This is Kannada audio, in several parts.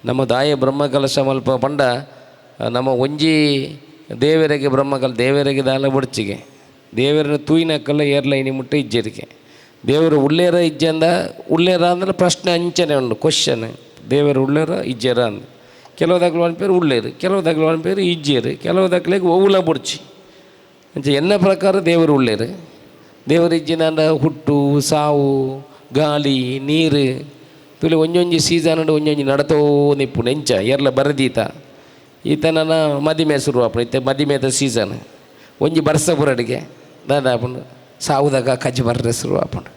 ನಮ್ಮ ದಾಯ ಬ್ರಹ್ಮಕಲಶ ಮಲ್ಪ ಪಂಡ ನಮ್ಮ ಒಂಜಿ ದೇವರಿಗೆ ದೇವರಿಗೆ ದಾಲ ಬಡ್ಚಿಗೆ ದೇವರನ್ನ ತೂಯಿನಕ್ಕಲ್ಲ ಏರ್ಲೈನಿ ಮುಟ್ಟ ಇಜ್ಜರಿಗೆ ದೇವರು ಉಳ್ಳೇರ ಇಜ್ಜಂದ ಉಳ್ಳೇರ ಅಂದ್ರೆ ಪ್ರಶ್ನೆ ಅಂಚನೆ ಉಂಡು ಕ್ವಶನ್ ದೇವರು ಉಳ್ಳೇರ ಇಜ್ಜೇರ ಅಂದ ಕೆಲವು ದಗ್ಲು ಅನ್ಪೇರು ಉಳ್ಳೇರು ಕೆಲವು ದಗ್ಲು ಅನ್ಪೇರು ಇಜ್ಜೇರು ಕೆಲವು ದಗ್ಲಿಗೆ ಒವುಲ ಬುಡ್ಚಿ ಅಂಚೆ ಎನ್ನ ಪ್ರಕಾರ ದೇವರು ಉಳ್ಳೇರು ದೇವರು ಇಜ್ಜಿನ ಹುಟ್ಟು ಸಾವು ಗಾಳಿ ನೀರು ತುಳಿ ಒಂಜೊಂಜಿ ಸೀಸನ್ ಒಂಜೊಂಜಿ ನಡತೋ ನಿಪ್ಪು ನೆಂಚ ಎರ್ಲ ಬರದೀತ ಈತನ ಮದಿಮೆ ಶುರು ಆಪಣ ಇತ್ತ ಮದಿಮೆದ ಸೀಸನ್ ಒಂಜಿ ಬರ್ಸ ಬುರಡಿಗೆ ದಾದಾಪುಂಡು ಸಾವುದಾಗ ಕಜ್ಜಿ ಬರ್ರೆ ಶುರು ಆಪುಂಡು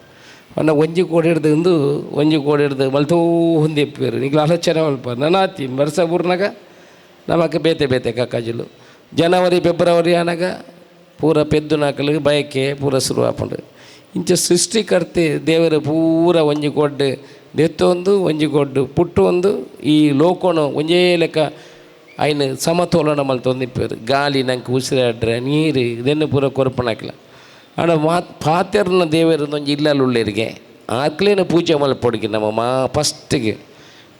ಅನ್ನ ಒಂಜಿ ಕೋಡಿ ಹಿಡ್ದು ಒಂಜಿ ಕೋಡಿ ಹಿಡ್ದು ಮಲ್ತೋ ಹೊಂದಿಪ್ಪೇರು ನಿಗ್ಲು ಆಲೋಚನೆ ಮಲ್ಪ ನನಾತಿ ಬರ್ಸ ಬುರ್ನಾಗ ನಮಕ್ಕೆ ಬೇತೆ ಬೇತೆ ಕಜ್ಜಲು ಜನವರಿ ಫೆಬ್ರವರಿ ಆನಾಗ ಪೂರ ಪೆದ್ದು ನಾಕಲಿಗೆ ಬಯಕೆ ಪೂರ ಶುರು ಆಪುಂಡು ಇಂಚ ಸೃಷ್ಟಿಕರ್ತೆ ದೇವರು ಪೂರ ಒಂಜಿ ಕೊಡ್ಡು ದೆತ್ತೊಂದು ಒಂಜಿ ಕೊಡ್ಡು ಪುಟ್ಟು ಒಂದು ಈ ಲೋಕೋಣ ಒಂಜೇ ಲೆಕ್ಕ ಆಯ್ನ ಸಮತೋಲನ ಮಲ್ತೊಂದಿಪ್ಪೇರು ಗಾಳಿ ನಂಗೆ ಉಸಿರಾಡ್ರೆ ನೀರು ಇದನ್ನು ಪೂರ ಕೊರಪಣಾಕಿಲ್ಲ ಆಡ ಪಾತೆರ್ನ ದೇವರು ಒಂಜಿ ಇಲ್ಲಲ್ಲಿ ಉಳ್ಳೇರಿಗೆ ಆಕ್ಲೇನ ಪೂಜೆ ಮಲ್ಪೊಡಿಗೆ ನಮ್ಮ ಫಸ್ಟಿಗೆ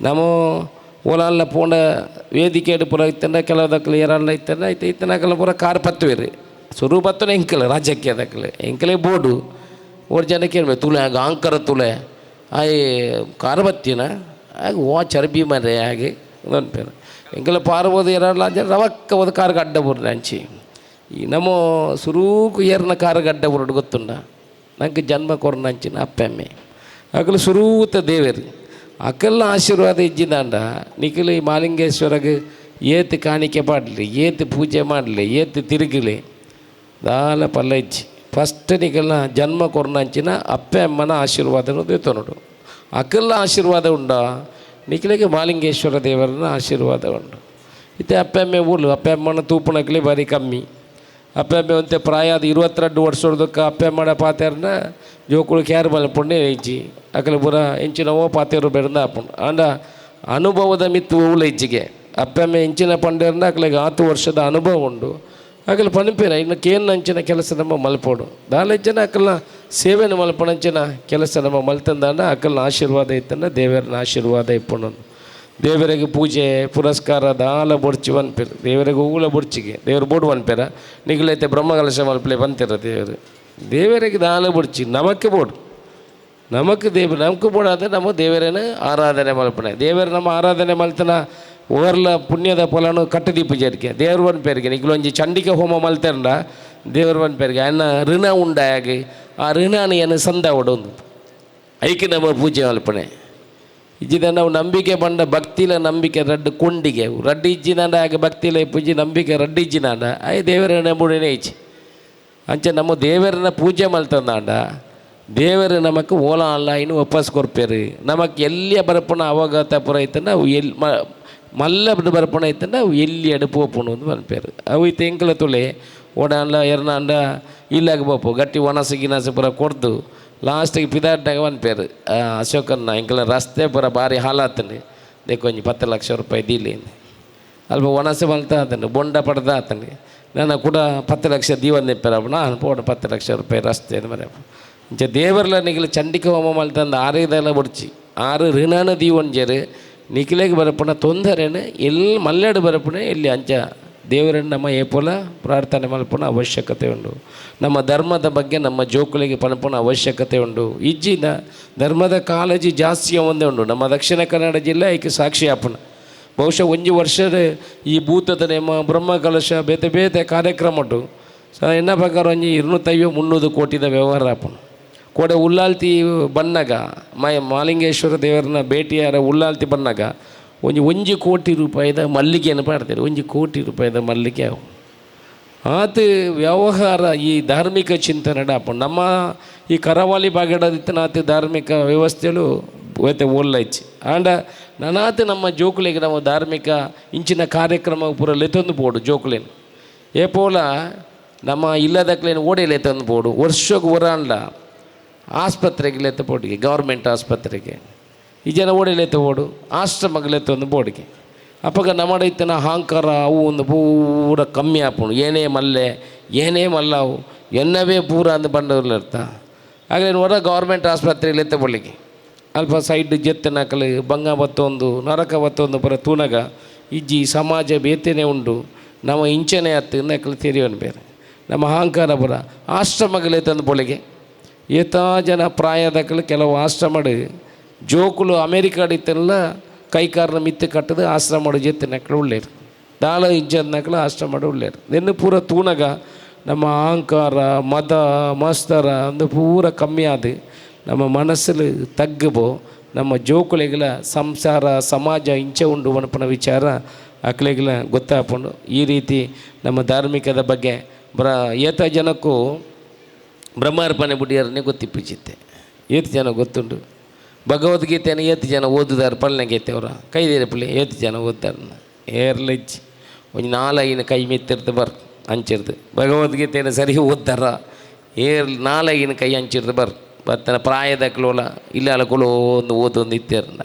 ನಮ್ಮ ಓಲಲ್ಲ ಪೋಂಡ ವೇದಿಕೆ ಪೂರ ಇತ್ತಂಡ ಕೆಲವುದಕ್ಕಲು ಏರಲ್ಲ ಇತ್ತಂಡ ಆಯ್ತು ಇತ್ತನಾಕಲ್ಲ ಪೂರ ಕಾರ್ ಪತ್ತುವೇರು ಸ್ವರೂಪತ್ತನ ಎಂಕಲ ರಾಜ್ಯಕ್ಕೆ ಅದಕ್ಕಲೆ ಎಂಕಲೇ ಬೋರ್ಡು ಓರ್ ಜನ ಕೇಳ್ಬೇಕು ತುಳೆ ಆಗ ಆಂಕರ ತುಳೆ ಆಯ್ ಕಾರ್ ಬತ್ತಿನ ಆಗ ಓ ಚರ್ಬಿ ಮರೆ ಹಾಗೆ ಅನ್ಪೇರು ಎಂಕಲ ಪಾರ್ಬೋದು ಏರಲ್ಲ ಜನ ರವಕ್ಕ ಹೋದ ಕಾರ್ ಗಡ್ಡ ಬುರ್ರೆ ಅಂಚಿ ಈ ನಮ್ಮ ಸುರೂಕು ಏರ್ನ ಕಾರ್ ಗಡ್ಡ ಬುರ್ಡು ಗೊತ್ತುಂಡ ನಂಗೆ ಜನ್ಮ ಕೊರನ ಅಂಚಿನ ಅಪ್ಪೆಮ್ಮೆ ಅಕಲು ಸುರೂತ ದೇವರು ಅಕಲ್ಲ ಆಶೀರ್ವಾದ ಇಜ್ಜಿದಾಂಡ ನಿಖಿಲು ಈ ಮಾಲಿಂಗೇಶ್ವರಗೆ ಏತು ಕಾಣಿಕೆ ಪಾಡಲಿ ಏತು ಪೂಜೆ ಮಾಡಲಿ ಏತು ತಿರುಗಲಿ ದಾಲ ಪಲ್ಲ ಇಜ್ಜಿ ಫಸ್ಟ್ ನಿಖಲ್ನ ಜನ್ಮ ಕೊರನಂಚಿನ ಅಪ್ಪೆ ಅಮ್ಮನ ಆಶೀರ್ವಾದ ದೇತ ನೋಡು ಅಕಲ್ಲ ಆಶೀರ್ವಾದ ಉಂಡ ನಿಖಿಲಿಗೆ ಮಾಲಿಂಗೇಶ್ವರ ದೇವರನ್ನ ಆಶೀರ್ವಾದ ಉಂಡು ಇತ್ತೆ ಅಪ್ಪೆ ಅಮ್ಮೆ ಊಳು ಅಪ್ಪೆ ಅಮ್ಮನ ತೂಪಣಕ್ಲಿ ಭಾರಿ ಕಮ್ಮಿ ಅಪ್ಪೆ ಅಮ್ಮೆ ಒಂತೆ ಪ್ರಾಯ ಅದು 22 ವರ್ಷದಕ್ಕೆ ಅಪ್ಪೆ ಅಮ್ಮನ ಪಾತೆರನ್ನ ಜೋಕುಳು ಕ್ಯಾರ್ ಮಲ್ಪುಂಡೆ ಇಜ್ಜಿ ಅಕಲು ಪೂರ ಎಂಚಿನ ಓ ಪಾತೆರು ಬೆರೆದ ಹಾಪುಂಡು ಆಂಡ ಅನುಭವದ ಮಿತ್ತು ಊಳ ಇಜ್ಜಿಗೆ ಅಪ್ಪೆ ಅಮ್ಮೆ ಎಂಚಿನ ಪಂಡೇರ್ನ ಅಕಲಿಗೆ 10 ವರ್ಷದ ಅನುಭವ ಉಂಡು ಆಗಲಿ ಪಣಪೇರ ಇನ್ನು ಕೇನು ಅಂಚಿನ ಕೆಲಸ ನಮ್ಮ ಮಲ್ಪೋಡು ನಾಲ್ಕು ಜನ ಅಕ್ಕಲ್ನ ಸೇವೆನ ಮಲ್ಪಣಂಚಿನ ಕೆಲಸ ನಮ್ಮ ಮಲ್ತಂದಾಂಡ ಅಕ್ಕಲ್ನ ಆಶೀರ್ವಾದ ಇತ್ತಂಡ ದೇವರನ್ನ ಆಶೀರ್ವಾದ ಇಪ್ಪುಂಡು ದೇವರಿಗೆ ಪೂಜೆ ಪುರಸ್ಕಾರ ದಾಲ ಬೊಡ್ಚಿ ಬನ್ಪೇರು ದೇವರಿಗೆ ಹೂಗಳ ಬೊಡ್ಚಿಗೆ ದೇವರು ಬೋಡು ಬನ್ಪೇರ ನಿಗಲೈತೆ ಬ್ರಹ್ಮಕಲಶ ಮಲ್ಪಲೆ ಬಂತಿರ ದೇವರಿಗೆ ದಾಲ ಬೊಡ್ಚಿ ನಮಕ್ಕೆ ಬೋಡು ನಮಕ್ಕೆ ನಮಕ್ಕೆ ಬೋಡಾದರೆ ನಮ್ಮ ದೇವರೇನ ಆರಾಧನೆ ಮಲ್ಪನೆ ದೇವರು ನಮ್ಮ ಆರಾಧನೆ ಮಲ್ತನ ಓರ್ಲ ಪುಣ್ಯದ ಫಲನು ಕಟ್ಟದೀಪ ಜೇರಿಕೆ ದೇವ್ರ ಒಂದು ಪೇರಿಗೆ ನಿಗ್ಲೊಂಜಿ ಚಂಡಿಕೆ ಹೋಮ ಮಲ್ತಾರಂಡ ದೇವ್ರ ಒಂದು ಪೇರಿಗೆ ಅನ್ನ ಋಣ ಉಂಡಾಗಿ ಆ ಋಣನ ಏನು ಸಂದ ಒಡೊಂದು ಐಕೆ ನಮ್ಮ ಪೂಜೆ ಮಲ್ಪನೆ ಇಜ್ಜಿದ ನಾವು ನಂಬಿಕೆ ಬಂಡ ಭಕ್ತಿಲ ನಂಬಿಕೆ ರಡ್ಡು ಕೊಂಡಿಗೆ ರಡ್ಡು ಇಜ್ಜಿನಾಂಡ ಹಾಗೆ ಭಕ್ತಿಲ ಪೂಜೆ ನಂಬಿಕೆ ರಡ್ಡು ಇಜ್ಜಿನಾಂಡ ಅಯ್ಯ ದೇವರ ನಂಬುಡೇನೆ ಇಚ್ಚಿ ಅಂಚೆ ನಮ್ಮ ದೇವರನ್ನ ಪೂಜೆ ಮಲ್ತಂದಾಂಡ ದೇವರು ನಮಕ್ಕೆ ಓಲ ಅಲ್ಲ ಇನ್ನು ವಾಪಸ್ ಕೊರ್ಪೇರು ನಮಕ್ಕೆ ಎಲ್ಲಿಯ ಬರಪಣ ಅವಗತ ಪುರ ಐತೆ ನಾವು ಎಲ್ಲಿ ಮಲ್ಲ ಬರಪಣ ಐತಂಡ ಅವು ಎಲ್ಲಿ ಅಡು ಪೋಪುಣು ಅಂತ ಬನ್ಪೇರು ಅವು ಇತ್ತು ಎಂಕಲ ತುಳೆ ಓಡಾಂಡ ಎರ್ನಾಂಡ ಇಲ್ಲಾಗ ಪೋಪು ಗಟ್ಟಿ ಒಣಸು ಗಿನಸು ಪುರ ಕೊಡ್ದು ಲಾಸ್ಟಿಗೆ ಪಿದಾಡ್ನಾಗ ಬನ್ಪೇರು ಅಶೋಕನ್ನ ಎಂಕಲ ರಸ್ತೆ ಪುರ ಭಾರಿ ಹಾಲಾತಂಡು ದೇಕೊಂಜಿ 10 ಲಕ್ಷ ರೂಪಾಯಿ ದೀಲಿ ಅಲ್ಪ ಒಣಸು ಮಲ್ತ ಆತಂಡು ಬೊಂಡ ಪಡೆದ ಆತಂಡು ನಾನು ಕೂಡ 10 ಲಕ್ಷ ದೀವನ್ ನಿಪ್ಪೇರಪ್ಪ ನಾನು ಪೋಡ 10 ಲಕ್ಷ ರೂಪಾಯಿ ರಸ್ತೆ ಅಂತ ಮರೆಯಪ್ಪ ಇಂಚ ದೇವರ್ಲ ನಿಖಿಲು ಚಂಡಿಕ ಹೋಮ ಮಲ್ತಂದು ಆರೇದೆಲ್ಲ ಬುಡ್ಚಿ 6 ಋಣನ ದೀವೊಂಜರು ನಿಖಿಲೆಗೆ ಬರಪಣ ತೊಂದರೆನ ಎಲ್ಲಿ ಮಲ್ಲೆಡು ಬರಪಣ ಎಲ್ಲಿ ಅಂಚ ದೇವರನ್ನು ನಮ್ಮ ಏಪೋಲ ಪ್ರಾರ್ಥನೆ ಮಲ್ಪಣ ಅವಶ್ಯಕತೆ ಉಂಡು ನಮ್ಮ ಧರ್ಮದ ಬಗ್ಗೆ ನಮ್ಮ ಜೋಕುಲಿಗೆ ಪಣಪಣ ಅವಶ್ಯಕತೆ ಉಂಡು ಇಜ್ಜಿನ ಧರ್ಮದ ಕಾಳಜಿ ಜಾಸ್ತಿ ಒಂದೇ ಉಂಡು ನಮ್ಮ ದಕ್ಷಿಣ ಕನ್ನಡ ಜಿಲ್ಲೆ ಐಕೆ ಸಾಕ್ಷಿ ಆಪಣ ಬಹುಶಃ 1 ವರ್ಷದ ಈ ಭೂತದ ನೇಮ ಬ್ರಹ್ಮಕಲಶ ಬೇತೆ ಬೇತೆ ಕಾರ್ಯಕ್ರಮ ಉಂಟು ಎನ್ನ ಪ್ರಕಾರ ಒಂಜಿ 250-300 ಕೋಟಿದ ವ್ಯವಹಾರ ಆಪಣ ಕೋಡೆ ಉಲ್ಲಾಲ್ತಿ ಬನ್ನಾಗ ಮಾಲಿಂಗೇಶ್ವರ ದೇವರನ್ನ ಭೇಟಿಯಾರ ಉಲ್ಲಾಲ್ತಿ ಬನ್ನಾಗ ಒಂಜಿ ಕೋಟಿ ರೂಪಾಯಿದ ಮಲ್ಲಿಗೆಯನ್ನು ಪಾಡ್ತಾರೆ 1 ಕೋಟಿ ರೂಪಾಯಿದ ಮಲ್ಲಿಗೆ ಅವು ಆತ ವ್ಯವಹಾರ ಈ ಧಾರ್ಮಿಕ ಚಿಂತನೆ ಆಪುಂಡು ನಮ್ಮ ಈ ಕರಾವಳಿ ಭಾಗಡದಿತ್ತನಾತ ಧಾರ್ಮಿಕ ವ್ಯವಸ್ಥೆಲು ಹೋಯ್ತೆ ಓಲ್ಲೈಚಿ ಆಂಡ ನನಾತ ನಮ್ಮ ಜೋಕುಲಿಗೆ ನಾವು ಧಾರ್ಮಿಕ ಇಂಚಿನ ಕಾರ್ಯಕ್ರಮ ಪೂರ ಲೆತ್ತೊಂದು ಬೋಡು ಜೋಕುಲೇನು ಏಪೋಲ ನಮ್ಮ ಇಲ್ಲದಕ್ಲೇನು ಓಡೆಲೆ ತಂದು ಬೋಡು ವರ್ಷಕ್ಕೆ ಹೊರಾಂಡ ಆಸ್ಪತ್ರೆಗೆ ಲೆತ್ತ ಬೋಡಿಗೆ ಗೌರ್ಮೆಂಟ್ ಆಸ್ಪತ್ರೆಗೆ ಈ ಜನ ಓಡೆಲೆತ್ತ ಓಡು ಆಶ್ರಮಗಳೆತ್ತ ಒಂದು ಬೋಡಿಗೆ ಅಪ್ಪಗ ನಮ್ಮಡ ಇತ್ತನ ಅಹಂಕಾರ ಅವು ಒಂದು ಪೂರ ಕಮ್ಮಿ ಆಪುಣು ಏನೇ ಮಲ್ಲವು ಎನ್ನವೇ ಪೂರ ಅಂದು ಬಂಡವ್ರಲ್ಲ ಇರ್ತಾ ಹಾಗೆ ಹೊರ ಗೌರ್ಮೆಂಟ್ ಆಸ್ಪತ್ರೆಗೆ ಲೆತ್ತ ಬೋಳಿಗೆ ಅಲ್ಪ ಸೈಡ್ ಜೆತ್ತನಕಲು ಬಂಗ ಬತ್ತೊಂದು ನರಕ ಬತ್ತೊಂದು ಪರ ತೂನಗ ಇಜ್ಜಿ ಸಮಾಜ ಬೇತೆನೇ ಉಂಡು ನಮ್ಮ ಇಂಚನೆ ಹತ್ತು ನಕಲು ತೆರೆಯೋನು ಬೇರೆ ನಮ್ಮ ಅಹಂಕಾರ ಬರ ಆಶ್ರಮಗಳೇ ತಂದು ಪೊಳೆಗೆ ಏತಾ ಜನ ಪ್ರಾಯದಕಲು ಕೆಲವು ಆಶ್ರಮಡು ಜೋಕುಲು ಅಮೇರಿಕಾಡಿತ್ತೆಲ್ಲ ಕೈಕಾರನ ಮಿತ್ತು ಕಟ್ಟದು ಆಶ್ರಮಡು ಜೆತ್ತನಕಲು ಉಳ್ಳೇರು ದಾಳ ಇಂಚನಕಲು ಆಶ್ರಮಡು ಉಳ್ಳೇರು ನೆನ್ನು ಪೂರ ತೂನಗ ನಮ್ಮ ಅಹಂಕಾರ ಮದ ಮಸ್ತರ ಅಂದು ಪೂರ ಕಮ್ಮಿ ಆದು ನಮ್ಮ ಮನಸ್ಸಲ್ಲಿ ತಗ್ಗಬೋ ನಮ್ಮ ಜೋಕುಲೆಗಳ ಸಂಸಾರ ಸಮಾಜ ಇಂಚೆ ಉಂಡು ಮನಪನ ವಿಚಾರ ಅಕ್ಲೆಗಳ ಗೊತ್ತಾಪುಂಡು ಈ ರೀತಿ ನಮ್ಮ ಧಾರ್ಮಿಕದ ಬಗ್ಗೆ ಏತ ಜನಕ್ಕೂ ಬ್ರಹ್ಮಾರ್ಪಣೆ ಬುಡಿಯರನ್ನೇ ಗೊತ್ತಿಪ್ಪಿಚಿತ್ತೆ ಏತು ಜನ ಗೊತ್ತುಂಡು ಭಗವದ್ಗೀತೆಯನ್ನು ಏತು ಜನ ಓದಿದಾರೆ ಪಳ್ಳೆಗೈತೆ ಅವರ ಕೈದೇರಪಳ್ಳಿ ಏತು ಜನ ಓದ್ತಾರನ್ನ ಏರ್ಲಜ್ಜಿ ಒಂದು 4 ಕೈ ಮೆತ್ತಿರ್ದು ಬರ್ ಹಂಚಿರ್ದು ಭಗವದ್ಗೀತೆಯನ್ನು ಸರಿ ಓದ್ತಾರ 4 ಕೈ ಹಂಚಿರ್ದು ಬರ್ತನ ಪ್ರಾಯದಕ್ಲೋಲ ಇಲ್ಲ ಅಲ್ಕೊಲೋ ಒಂದು ಓದೊಂದು ಇತ್ತೇರನ್ನ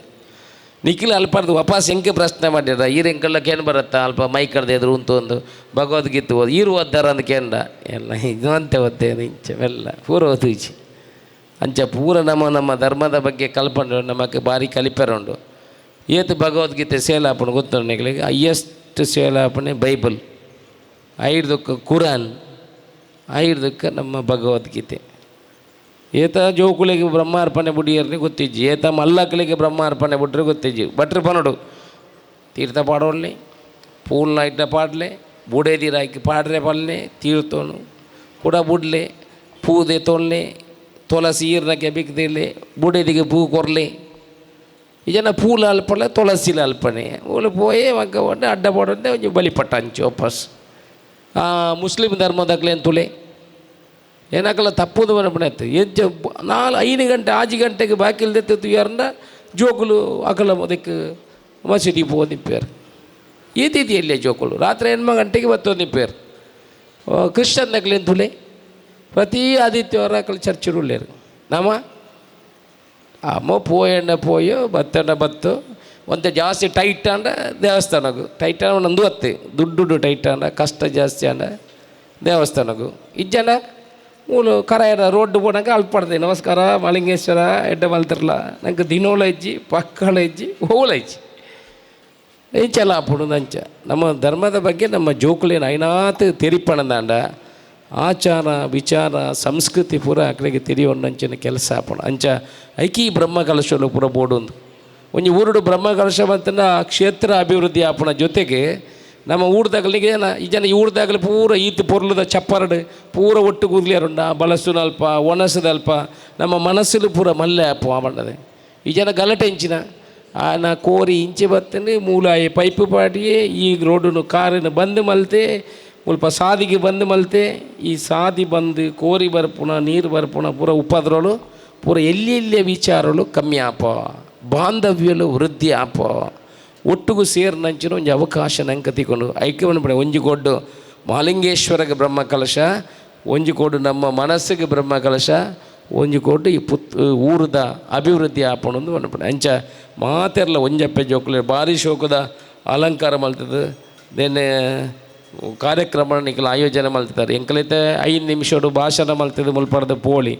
ನಿಖಿಲ ಅಲ್ಪರ್ದು ವಾಪಸ್ ಹೆಂಗೆ ಪ್ರಶ್ನೆ ಮಾಡಿರ ಈರೆಂಕಲ್ಲಕ್ಕೆ ಏನು ಬರುತ್ತಾ ಅಲ್ಪ ಮೈ ಕಡ್ದು ಎದುರು ಒಂದು ಭಗವದ್ಗೀತೆ ಓದು ಈರು ಓದ್ದಾರ ಅಂತ ಕೇಂದ್ರ ಎಲ್ಲ ಇದು ಅಂತೆ ಓದ್ತೇನೆ ಇಂಚವೆಲ್ಲ ಪೂರ ಓದಿಜಿ ಅಂಚ ಪೂರ ನಮ್ಮ ಧರ್ಮದ ಬಗ್ಗೆ ಕಲ್ಪನೆ ನಮಗೆ ಭಾರಿ ಕಲಿಪೆರುಂಡು ಏತು ಭಗವದ್ಗೀತೆ ಸೇಲಾಪಣೆ ಗೊತ್ತುಂಡು ನಿಗಳಿಗೆ ಹೈಯೆಸ್ಟ್ ಸೇಲಾಪಣೆ ಬೈಬಲ್ ಐದಕ್ಕೆ ಕುರಾನ್ ಐದಕ್ಕೆ ನಮ್ಮ ಭಗವದ್ಗೀತೆ ಏತ ಜೋಕುಳಿಗೆ ಬ್ರಹ್ಮಾರ್ಪಣೆ ಬುಡಿಯರ್ನಿ ಗೊತ್ತಿಜ್ಜಿ ಏತ ಮಲ್ಲಕ್ಕಳಿಗೆ ಬ್ರಹ್ಮಾರ್ಪಣೆ ಬಿಟ್ರೆ ಗೊತ್ತಿಜ್ಜಿ ಭಟ್ರು ಪನಡು ತೀರ್ಥ ಪಾಡೋಳ್ನೆ ಪೂಲ್ನ ಇಟ್ಟ ಪಾಡ್ಲೆ ಬುಡೇದಿರಾಕಿ ಪಾಡ್ರೆ ಪಲ್ಲೆ ತೀರ್ಥೋನು ಕೂಡ ಬುಡ್ಲೆ ಪೂದೆ ತೊಳ್ಳೆ ತುಳಸಿ ಈರ್ನಕ್ಕೆ ಬಿಕ್ದಿರ್ಲೆ ಬುಡೇದಿಗೆ ಪೂ ಕೊರ್ಲೆ ಈ ಜನ ಪೂಲ ಅಲ್ಪಳೆ ತುಳಸಿಲ ಅಲ್ಪನೆ ಊಳು ಪೋಯೇ ಮಗ್ಗ ಒಡ್ಡೆ ಅಡ್ಡ ಪಾಡೋದೆ ಒಂಜಿ ಬಲಿಪಟ್ಟ ಹಂಚು ವಾಪಸ್ ಮುಸ್ಲಿಂ ಧರ್ಮದಾಗಲೇನು ತುಲೆ ಏನಕ್ಕಲ್ಲ ತಪ್ಪುದು ಮನಪಣೆತ್ತು ಹೆಜ್ಜೆ 5 ಗಂಟೆ 6 ಗಂಟೆಗೆ ಬಾಕಿಲ್ದೆತ್ತು ಯಾರನ್ನ ಜೋಕುಲು ಅಕಲ ಅದಕ್ಕೆ ಮಸೀದಿ ಪೋದಿಪ್ಪೇರು ಏತಿದೆಯಲ್ಲೇ ಜೋಕುಲು ರಾತ್ರಿ 8 ಗಂಟೆಗೆ ಬತ್ತೊಂದಿಪ್ಪೇರು ಕ್ರಿಶ್ಚನ್ನಕ್ಲೇನು ತುಲೆ ಪ್ರತಿ ಆದಿತ್ಯವಾರ ಅಕಲು ಚರ್ಚಿರುಳ್ಳೇರು ನಮ್ಮ ಅಮ್ಮ ಪೋಯೋ ಬತ್ತು ಒಂತೆ ಜಾಸ್ತಿ ಟೈಟ್ ಅಂಡ ದೇವಸ್ಥಾನಗೂ ಟೈಟ್ ನಂದು ಹೊತ್ತೆ ದುಡ್ಡು ಟೈಟ್ ಅಂಡ ಕಷ್ಟ ಜಾಸ್ತಿ ಅಂಡ ದೇವಸ್ಥಾನಗೂ ಇಜ್ಜನ ಮೂಲು ಕರಾಯರ ರೋಡ್ ಬೋಡಂಗೆ ಅಲ್ಪಡ್ದೆ ನಮಸ್ಕಾರ ಮಲಿಂಗೇಶ್ವರ ಎಡ್ಡ ಮಲ್ತಿರಲ್ಲ ನಂಗೆ ದಿನೋಳ ಇಜ್ಜಿ ಪಕ್ಕಳ ಇಜ್ಜಿ ಹೋಳ ಇಜ್ಜಿ ಇಂಚೆಲ್ಲ ಹಾಪುಡು ಅಂಚ ನಮ್ಮ ಧರ್ಮದ ಬಗ್ಗೆ ನಮ್ಮ ಜೋಕುಲೇನು ಐನಾತ್ ತೆರಿಪಣದಾಂಡ ಆಚಾರ ವಿಚಾರ ಸಂಸ್ಕೃತಿ ಪೂರ ಅಕಡೆಗೆ ತೆರಿಯೊಂದಂಚಿನ ಕೆಲಸ ಹಾಪಣ ಅಂಚ ಐಕಿ ಬ್ರಹ್ಮ ಕಲಶಲು ಪೂರ ಬೋಡೊಂದು ಒಂಜಿ ಊರುಡು ಬ್ರಹ್ಮ ಕಲಶ ಮಂತನ ಕ್ಷೇತ್ರ ಅಭಿವೃದ್ಧಿ ಆಪಣ ಜೊತೆಗೆ ನಮ್ಮ ಊರ್ದಾಗಲಿಗೆ ಈ ಜನ ಈ ಊರ್ದಾಗಲಿ ಪೂರ ಈತು ಪೊರ್ಲದ ಚಪ್ಪರಡು ಪೂರ ಒಟ್ಟು ಕೂದಲಿಯರುಂಡ ಬಳಸುನಲ್ಪ ಒಣಸದಲ್ಪ ನಮ್ಮ ಮನಸ್ಸಲ್ಲಿ ಪೂರ ಮಲ್ಲೆ ಆಪು ಆಮಣ್ಣದೆ ಈ ಜನ ಗಲಾಟೆ ಇಂಚಿನ ನಾ ಕೋರಿ ಇಂಚೆ ಬತ್ತನೆ ಮೂಲಾಯಿ ಪೈಪು ಪಾಡಿಯೇ ಈ ರೋಡನ್ನು ಕಾರಿನ ಬಂದು ಮಲ್ತೆ ಸ್ವಲ್ಪ ಸಾದಿಗೆ ಬಂದು ಮಲ್ತೆ ಈ ಸಾದಿ ಬಂದು ಕೋರಿ ಬರ್ಪುಣ ನೀರು ಬರ್ಪುಣ ಪೂರ ಉಪದ್ರಳು ಪೂರ ಎಲ್ಲಿ ವಿಚಾರಗಳು ಕಮ್ಮಿ ಆಪ ಬಾಂಧವ್ಯಲು ವೃದ್ಧಿ ಆಪ ಒಟ್ಟಿಗೂ ಸೇರಿನಂಚಿನ ಒಂದು ಅವಕಾಶ ನಂಗೆ ತಿಕೊಂಡು ಐಕ್ಯವನ್ನು ಪಡೆ ಒಂಜಿಗೊಡ್ಡು ಮಹಾಲಿಂಗೇಶ್ವರಗೆ ಬ್ರಹ್ಮ ಕಲಶ ಒಂಜಿಕೊಡು ನಮ್ಮ ಮನಸ್ಸಿಗೆ ಬ್ರಹ್ಮ ಕಲಶ ಒಂಜಿಕೊಟ್ಟು ಈ ಊರದ ಅಭಿವೃದ್ಧಿ ಆಪಣೊಂದು ಅನ್ಪಡೆ ಅಂಚ ಮಾತೆರಲ್ಲ ಒಂಜಪ್ಪೆ ಜೋಕುಲೆ ಭಾರಿ ಶೋಕದ ಅಲಂಕಾರ ಮಲ್ತದೆ ದೇನೆ ಕಾರ್ಯಕ್ರಮ ನಿಖಲ ಆಯೋಜನೆ ಮಲ್ತಿದ್ದಾರೆ ಎಂಕಲೈತೆ 5 ನಿಮಿಷಡು ಭಾಷಣ ಮಲ್ತದೆ ಮುಲ್ಪಡ್ದು ಪೋಳಿ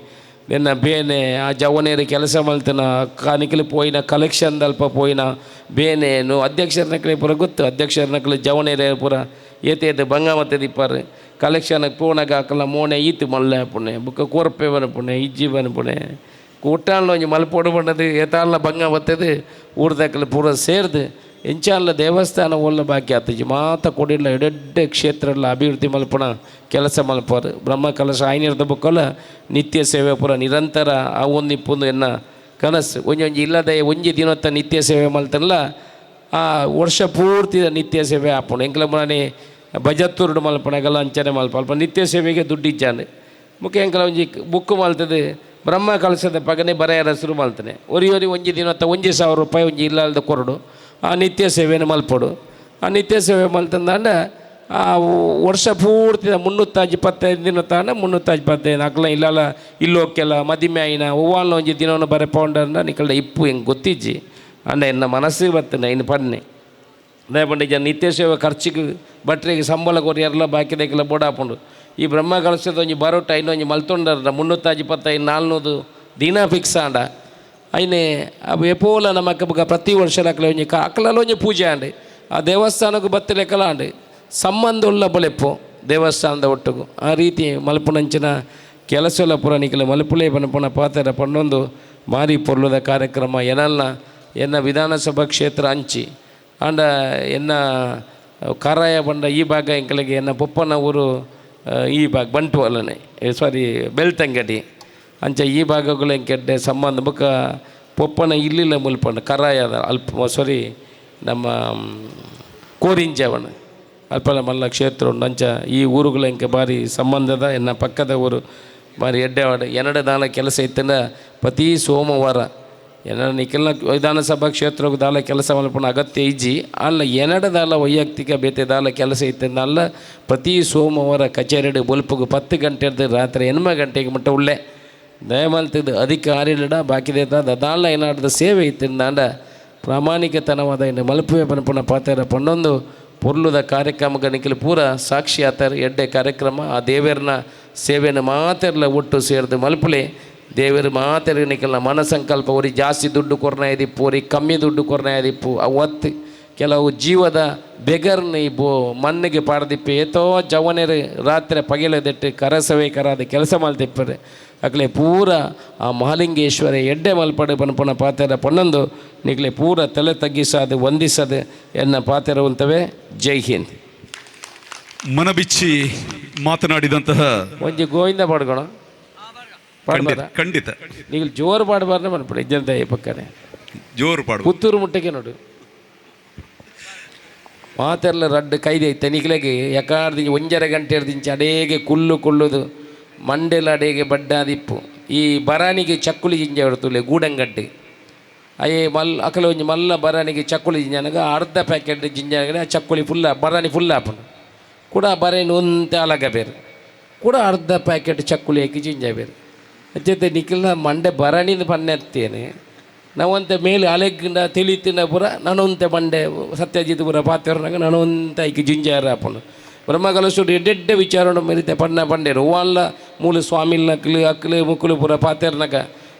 ನಿನ್ನ ಬೇನೆ ಆ ಜವನೇರಿ ಕೆಲಸ ಮಲ್ತನ ಕಾನಿಕಲಿ ಪೋಯಿನ ಕಲೆಕ್ಷನ್ ಅಲ್ಪ ಪೋಯಿನ ಬೇನೇನು ಅಧ್ಯಕ್ಷರನಕಲಿ ಪೂರ ಗೊತ್ತು ಅಧ್ಯಕ್ಷರನಕಲಿ ಜವನೇರಿ ಪೂರ ಏತೇದು ಬಂಗ ಮತ್ತೆ ದಿಪ್ಪಾರು ಕಲೆಕ್ಷನ್ಗೆ ಪೋನಾಗ ಹಾಕಲ್ಲ ಮೋನೆ ಈತು ಮಲ್ಲೆ ಪುಣೆ ಬುಕ್ಕ ಕೋರ್ಪೆ ಬನ ಪುಣೆ ಇಜ್ಜಿ ಬನ ಪುಣೆ ಕೂಟಾಳ್ನ ಒಂಜಿ ಮಲ್ಪೋಡು ಬಣ್ಣದು ಏತಾಳ್ನ ಬಂಗ ಬತ್ತದು ಊರ್ದಾಕಲಿ ಪೂರ ಸೇರ್ದು ಎಂಚಾಲ ದೇವಸ್ಥಾನ ಒಳ್ಳ ಬಾಕಿ ಆತಜಿ ಮಾತ ಕೊಡಿಲ್ಲ ಎಡೆಡ್ಡೆ ಕ್ಷೇತ್ರ ಎಲ್ಲ ಅಭಿವೃದ್ಧಿ ಮಲ್ಪಣ ಕೆಲಸ ಮಲ್ಪಾರು ಬ್ರಹ್ಮ ಕಲಶ ಆಯ್ನಿರ್ದ ಬುಕ್ಕಲ್ಲ ನಿತ್ಯ ಸೇವೆ ಪೂರ ನಿರಂತರ ಆ ಒಂದಿಪ್ಪೊಂದು ಎನ್ನ ಕನಸು ಒಂಜಿ ಇಲ್ಲದೆ ಒಂಜಿ ದಿನತ್ತ ನಿತ್ಯ ಸೇವೆ ಮಲ್ತಲ್ಲ ಆ ವರ್ಷ ಪೂರ್ತಿ ನಿತ್ಯ ಸೇವೆ ಆಪಣ ಎಂಕ್ಲ ಮನೆ ಬಜತ್ತೂರುಡು ಮಲ್ಪಣಗೆಲ್ಲ ಅಂಚನೆ ಮಲ್ಪ ನಿತ್ಯ ಸೇವೆಗೆ ದುಡ್ಡು ಇಚ್ಚಾನೆ ಮುಖ್ಯ ಎಂಕಲ ಒಂಜಿ ಬುಕ್ ಮಲ್ತದೆ ಬ್ರಹ್ಮ ಕಲಶದ ಪಗನೆ ಬರೆಯರ ಶುರು ಮಲ್ತಾನೆ ಒರಿ ಒಂಜಿ ದಿನತ್ತ 1,000 ರೂಪಾಯಿ ಒಂಜಿ ಇಲ್ಲದ ಕೊರಡು ಆ ನಿತ್ಯ ಸೇವೆಯನ್ನು ಮಲ್ಪಡು ಆ ನಿತ್ಯ ಸೇವೆ ಮಲ್ತಂದಾಂಡ ಆ ವರ್ಷ ಪೂರ್ತಿ 325 ದಿನ ತಾಂಡ 325 ಅಕ್ಲ ಇಲ್ಲಲ್ಲ ಇಲ್ಲೋಕ್ಕೆಲ್ಲ ಮದಿಮೆ ಆಯ್ನ ಹೂವಾಲ್ನ ಒಂಜಿ ದಿನವನ್ನು ಬರೆ ಪೌಂಡರ್ನ ನಿಕಲ್ಡ ಇಪ್ಪು ಹೆಂಗೆ ಗೊತ್ತಿಜ್ಜಿ ಅಂಡ ಎನ್ನ ಮನಸ್ಸಿಗೆ ಬರ್ತನೆ ಇನ್ನು ಪನ್ನೆ ಅದೇ ಪಂಡ ಜನ ನಿತ್ಯ ಸೇವೆ ಖರ್ಚಿಗೆ ಬಟ್ರಿಗೆ ಸಂಬಳ ಕೊರಿ ಎಲ್ಲ ಬಾಕಿದಕ್ಕೆಲ್ಲ ಬೋಡಾಪುಂಡು ಈ ಬ್ರಹ್ಮ ಕಲಶದ ಒಂಜಿ ಬರೋಟ ಇನ್ನೊಂಜಿ ಮಲ್ತೊಂಡರ 325 400 ದಿನ ಫಿಕ್ಸ್ ಆಂಡ అయినే అవి ఎపోల నమ్మక ప్రతి ವರ್ಷ అక్కలలో ಪೂಜೆ ಅಂడి ಆ ದೇವಸ್ಥಾನಕ್ಕೆ ಬತ್ತಿ ಲೆಕ್ಕಲ ಅಂడి ಸಂಬಂಧುಳ್ಳ ಬಳೆಪ್ಪು ದೇವಸ್ಥಾನದ ಒಟ್ಟಿಗೂ ಆ ರೀತಿ ಮಲ್ಪುನಂಚಿನ ಕೆಲಸಲ ಪುರಾಣಿಕಲು ಮಲ್ಪುಲೇ ಪನಪುನ ಪಾತ್ರ ಪನ್ನೊಂದು ಮಾರಿ ಪೊರ್ಲುದ ಕಾರ್ಯಕ್ರಮ ಎನ್ನ ವಿಧಾನಸಭಾ ಕ್ಷೇತ್ರ ಹಂಚಿ ಅಂಡ ಎನ್ನ ಕಾರಾಯ ಬಂಡ ಈ ಭಾಗ ಎಂಕಲಿಗೆ ಎನ್ನ ಪೊಪ್ಪನ ಊರು ಈ ಭಾಗ ಬಂಟ್ವಾಲನೆ ಬೆಳ್ತಂಗಡಿ ಅಂಚ ಈ ಭಾಗಗಳು ಎಂಕೆಡ್ಡೆ ಸಂಬಂಧ ಬುಕ್ಕ ಪೊಪ್ಪನ ಇಲ್ಲಿಲ್ಲ ಮುಲ್ಪಂಡ ಕರಾಯದ ನಮ್ಮ ಕೋರಿಂಜವನ ಅಲ್ಪನ ಮಲ್ಲ ಕ್ಷೇತ್ರ ಉಂಡು ಅಂಚ ಈ ಊರುಗಳ ಎಂಕೆ ಭಾರಿ ಸಂಬಂಧದ ಎನ್ನ ಪಕ್ಕದ ಊರು ಭಾರಿ ಎಡ್ಡೆವಾಡು ಎನ್ನಡ ದಾಲ ಕೆಲಸ ಇತ್ತಂದ ಪ್ರತಿ ಸೋಮವಾರ ಎನ್ನ ನಿಖಿಲ್ನ ವಿಧಾನಸಭಾ ಕ್ಷೇತ್ರಕ್ಕೆ ದಾಲ ಕೆಲಸ ಮಲ್ಪನ ಅಗತ್ಯ ಇಜ್ಜಿ ಅಲ್ಲ ಎನ್ನಡ ದಾಲ ವೈಯಕ್ತಿಕ ಬೇತೆ ದಾಲ ಕೆಲಸ ಇತ್ತಂದ ಅಲ್ಲ ಪ್ರತಿ ಸೋಮವಾರ ಕಚೇರಿ ಬೊಲ್ಪುಗು 10 ಗಂಟೆ ರಾತ್ರಿ 8 ಗಂಟೆಗೆ ಮಟ್ಟ ಉಳ್ಳೆ ದಯಮಾಲ್ತಿದ್ದು ಅಧಿಕಾರಿಡ ಬಾಕಿದೇತ ದಾಲ ಏನಾಡ್ದ ಸೇವೆ ಇತ್ತಿಂದಾಂಡ ಪ್ರಾಮಾಣಿಕತನವಾದ ಇನ್ನು ಮಲ್ಪುವೆ ಪನಪುನ ಪಾತ್ರ ಪನ್ನೊಂದು ಪೊರ್ಲುದ ಕಾರ್ಯಕ್ರಮಕ್ಕೆ ನಿಖಿಲ್ ಪೂರ ಸಾಕ್ಷಿ ಆತಾರೆ ಎಡ್ಡೆ ಕಾರ್ಯಕ್ರಮ ಆ ದೇವರನ್ನ ಸೇವೆಯನ್ನು ಮಾತೆಲ್ಲ ಒಟ್ಟು ಸೇರಿದು ಮಲ್ಪುಲೆ ದೇವರು ಮಾತೆಲ್ಲ ನಿಖಿಲ್ನ ಮನಸಂಕಲ್ಪ ಅವ್ರಿಗೆ ಜಾಸ್ತಿ ದುಡ್ಡು ಕೊರ್ನಾಯದಿಪ್ಪು ಅವ್ರಿಗೆ ಕಮ್ಮಿ ದುಡ್ಡು ಕೊರ್ನಾಯದಿಪ್ಪು ಅವತ್ತು ಕೆಲವು ಜೀವದ ಬೆಗರ್ನ ಈ ಮಣ್ಣಿಗೆ ಪಾಡ್ದಿಪ್ಪೆ ಏತೋ ಜವನೇರು ರಾತ್ರಿ ಪಗಿಲದಿಟ್ಟು ಕರಸವೇ ಕರಾದ ಕೆಲಸ ಮಾಡ್ತಿಪ್ಪರೆ ಅಕ್ಲೆ ಪೂರ ಆ ಮಹಾಲಿಂಗೇಶ್ವರ ಎಡ್ಡೆ ಮಲ್ಪಡೆ ಪನಪುನ ಪಾತೆರ ಪನ್ನೊಂದು ನಿಕ್ಲೆ ಪೂರ ತಲೆ ತಗ್ಗಿಸದು ವಂದಿಸದು ಎನ್ನ ಪಾತೆರವಂತವೇ ಜೈ ಹಿಂದ್. ಮನಬಿಚ್ಚಿ ಮಾತನಾಡಿದಂತಹ ಒಂಜಿ ಗೋವಿಂದ ಪಾಡ್ಕೋಣ ಖಂಡಿತ ನೀವು ಜೋರು ಪಾಡಬಾರ್ದು ಮನ್ಪಡೆ ಇದ್ದಂತ ಈ ಪಕ್ಕನೆ ಜೋರು ಪಾಡು ಪುತ್ತೂರು ಮುಟ್ಟಕ್ಕೆ ನೋಡು ಮಾತೆಲ್ಲ ರಡ್ಡು ಕೈದೆ ಐತೆ ನಿಕ್ಲೆಗೆ ಯಾಕಾಡ್ದಿ 1.5 ಗಂಟೆ ಹಿಡ್ದಿಂಚಿ ಅಡೇಗೆ ಕುಳ್ಳುದು ಮಂಡೆಲ ಅಡೇಗೆ ಬಡ್ಡಾದಿಪ್ಪು ಈ ಬರಾನಿಗೆ ಚಕ್ಕುಲಿ ಜಿಂಜ ಹೊಡ್ತುಲೆ ಗೂಡಂಗಡ್ಡೆ ಅಯ್ಯೇ ಅಕಲ ಒಂಜಿ ಮಲ್ಲ ಬರಾನಿಗೆ ಚಕ್ಕುಲಿ ಜಿಂಜನಗ ಅರ್ಧ ಪ್ಯಾಕೆಟ್ ಜಿಂಜನಗ ಆ ಚಕ್ಕುಲಿ ಬರಾನಿ ಫುಲ್ ಹಾಪುಂಡು ಕೂಡ ಬರಾನಿ ಒಂತೆ ಅಲಗ ಬೇರೆ ಕೂಡ ಅರ್ಧ ಪ್ಯಾಕೆಟ್ ಚಕ್ಕುಲಿ ಹಾಕಿ ಜಿಂಜ ಬೇರೆ ಜೊತೆ ನಿಖಿಲ್ನ ಮಂಡೆ ಬರಾನಿಂದ ಪನ್ನೆತ್ತೇನೆ ನಾವಂತೆ ಮೇಲೆ ಅಲೆಗಿಂದ ತಿಳಿತಿನ ಪುರ ನಾನೊಂತೆ ಮಂಡೆ ಸತ್ಯಜಿತ್ ಪುರ ಪಾತ್ರನಾಗ ನಾನೊಂತೆ ಐಕಿ ಜಿಂಜಾರ ಹಾಪುಂಡು ಬ್ರಹ್ಮಕಲಶುಡು ಎಡ್ಡೆಡ್ಡೆ ವಿಚಾರ ಮೆರಿತೆ ಪಂಡೇರು ಹೂವಲ್ಲ ಮೂಲ ಸ್ವಾಮಿಲ್ ಅಕ್ಲು ಮುಕ್ಕಲು ಪುರ ಪಾತೆರ್ನಾಗ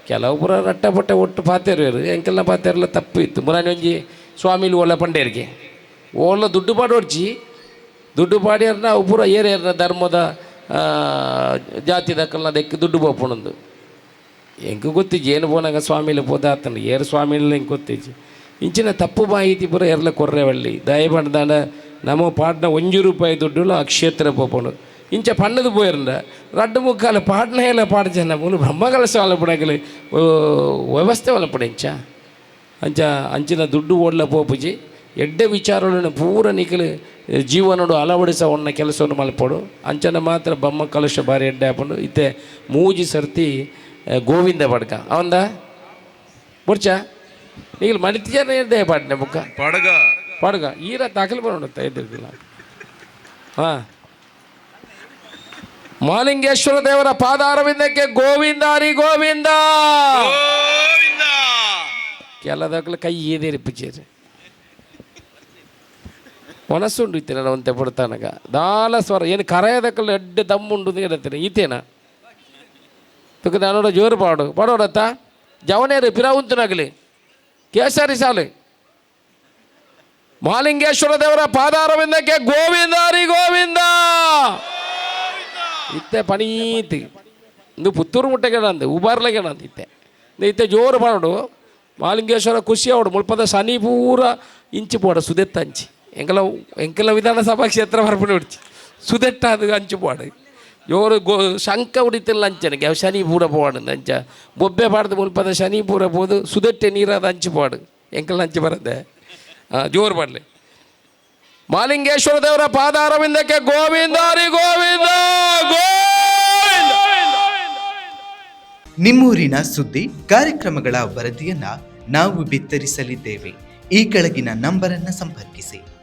ಕೆಲವು ಪುರ ರಟ್ಟ ಪಟ್ಟ ಒಟ್ಟು ಪಾತೆರು ಎಂಕೆಲ್ಲ ಪಾತೆರೆಲ್ಲ ತಪ್ಪು ಇತ್ತು ಮುರಾನಿ ಒಂಜಿ ಸ್ವಾಮಿಲಿ ಓಲ ಪಂಡೇರಿಗೆ ಓಲ ದುಡ್ಡು ಪಾಡು ಹೊಡ್ಚಿ ದುಡ್ಡು ಪಾಡ್ಯಾರನ ಅವು ಪೂರ ಏರ್ಯಾರನ ಧರ್ಮದ ಜಾತಿದಕ್ಕಲ್ಲ ದೆಕ್ಕಿ ದುಡ್ಡು ಬೋಪುಣಂದು ಹೆಂಗೆ ಗೊತ್ತಿಜ್ಜಿ ಏನು ಬೋನಾಗ ಸ್ವಾಮಿಲಿ ಪೋದಾತನ ಏರು ಸ್ವಾಮಿಲಿ ಹೆಂಗೆ ಗೊತ್ತಿಜ್ಜಿ ಇಂಚಿನ ತಪ್ಪು ಮಾಹಿತಿ ಪುರ ಎರಲ ಕೊರ್ರೆ ಒಳ್ಳಿ ದಯಪಡ್ದಾಂಡ ನಮ್ಮ ಪಾಡ್ನ 1 ರೂಪಾಯಿ ದುಡ್ಡು ಆ ಕ್ಷೇತ್ರ ಪೋಪುಂಡು ಇಂಚ ಪಣ್ಣದು ಪೋಯರ್ಂಡ 2-3 ಪಾಡ್ನ ಎಲ್ಲ ಪಾಡು ಜನ ಮೂಲ ಬ್ರಹ್ಮಕಲಶ ಒಳಪಡಗಲಿ ವ್ಯವಸ್ಥೆ ಒಳಪಡೆ ಇಂಚ ಅಂಚ ಅಂಚಿನ ದುಡ್ಡು ಓಡ್ಲ ಪೋಪುಜಿ ಎಡ್ಡೆ ವಿಚಾರಗಳನ್ನು ಪೂರ ನಿಖಲು ಜೀವನೋಡು ಅಳವಡಿಸ ಒಣ್ಣ ಕೆಲಸವನ್ನು ಮಲ್ಪಡು ಅಂಚನ ಮಾತ್ರ ಬಮ್ಮ ಕಲಶ ಬಾರಿ ಎಡ್ಡೆ ಹಾಕೊಂಡು ಇತ್ತೆ ಮೂಜಿ ಸರ್ತಿ ಗೋವಿಂದ ಪಡ್ಕ ಅವಂದ ಬುಡ್ಚ ನೀಗಲು ಮಡಿತಿಜಾರ ಎಡ್ಡೆ ಪಾಡ್ನೆ ಬುಕ್ಕ ಪಾಡ್ಗ ಈರ ದಾಖಲೆ ಬರೋಣತ್ತ ಎದ್ದಿರ್ತಿಲ್ಲ ಹಾಂ ಮಹಾಲಿಂಗೇಶ್ವರ ದೇವರ ಪಾದಾರವಿಂದಕ್ಕೆ ಗೋವಿಂದ ಹರಿ ಗೋವಿಂದ ಕೆಲದಕ್ಕಲು ಕೈ ಏದೇರಿಪ್ಪಿಚೇರಿ ಮನಸ್ಸುಂಡು ಇತ್ತೇನೆ ನಾನು ಒಂತೆ ಪಡ್ತಾನಾಗ ದಾಲ ಸ್ವರ ಏನು ಕರೆಯದಕ್ಕಲ್ಲ ಎಡ್ಡೆ ದಮ್ಮುಂಡು ಹೇಳ್ತೇನೆ ಈತೇನ ತುಕ ನಾನೋಡ ಜೋರು ಪಾಡೋಡತ್ತ ಜವನೇರು ಪಿರಾವುಂತನಾಗಲಿ ಕೇಸರಿ ಸಾಲು ಮಹಾಲಿಂಗೇಶ್ವರ ದೇವರ ಪಾದಾರವಿಂದಕ್ಕೆ ಗೋವಿಂದ ಹರಿ ಗೋವಿಂದ ಇತ್ತೆ ಪಣೀತಿ ಇಂದು ಪುತ್ತೂರು ಮುಟ್ಟೆಗೆಣಂದು ಉಬಾರ್ಲೆಗೆಣಂದು ಇತ್ತೆ ಜೋರು ಪಾಡು ಮಹಾಲಿಂಗೇಶ್ವರ ಖುಷಿ ಅವಡು ಮುಲ್ಪದ ಶನಿ ಪೂರ ಇಂಚು ಪೋಡ ಸುದೆತ್ತ ಅಂಚಿ ಎಂಕೆಲ್ಲ ವಿಧಾನಸಭಾ ಕ್ಷೇತ್ರ ಬರ್ಪಣೆ ಹೊಡ್ಚಿ ಸುದೆಟ್ಟ ಅದು ಅಂಚು ಪಾಡು ಜೋರು ಶಂಕ ಉಡಿತಿಲ್ಲ ಅಂಚನಿಗೆ ಶನಿ ಪೂರ ಪೋಡು ಅಂಚ ಬೊಬ್ಬೆ ಪಾಡ್ದು ಮುಲ್ಪದ ಶನಿ ಪೂರ ಪೋದು ಸುದೆಟ್ಟೆ ನೀರಾದ ಅಂಚು ಪಾಡು ಎಂಕೆಲ್ಲ ಅಂಚು ಬರದೆ ಜೋರು ಪಾಡಲಿ ಮಹಾಲಿಂಗೇಶ್ವರ ದೇವರ ಪಾದಾರವಿಂದಕ್ಕೆ ಗೋವಿಂದ ಹರಿ ಗೋವಿಂದ ಗೋವಿಂದ. ನಿಮ್ಮೂರಿನ ಸುದ್ದಿ ಕಾರ್ಯಕ್ರಮಗಳ ವರದಿಯನ್ನ ನಾವು ಬಿತ್ತರಿಸಲಿದ್ದೇವೆ. ಈ ಕೆಳಗಿನ ನಂಬರನ್ನು ಸಂಪರ್ಕಿಸಿ.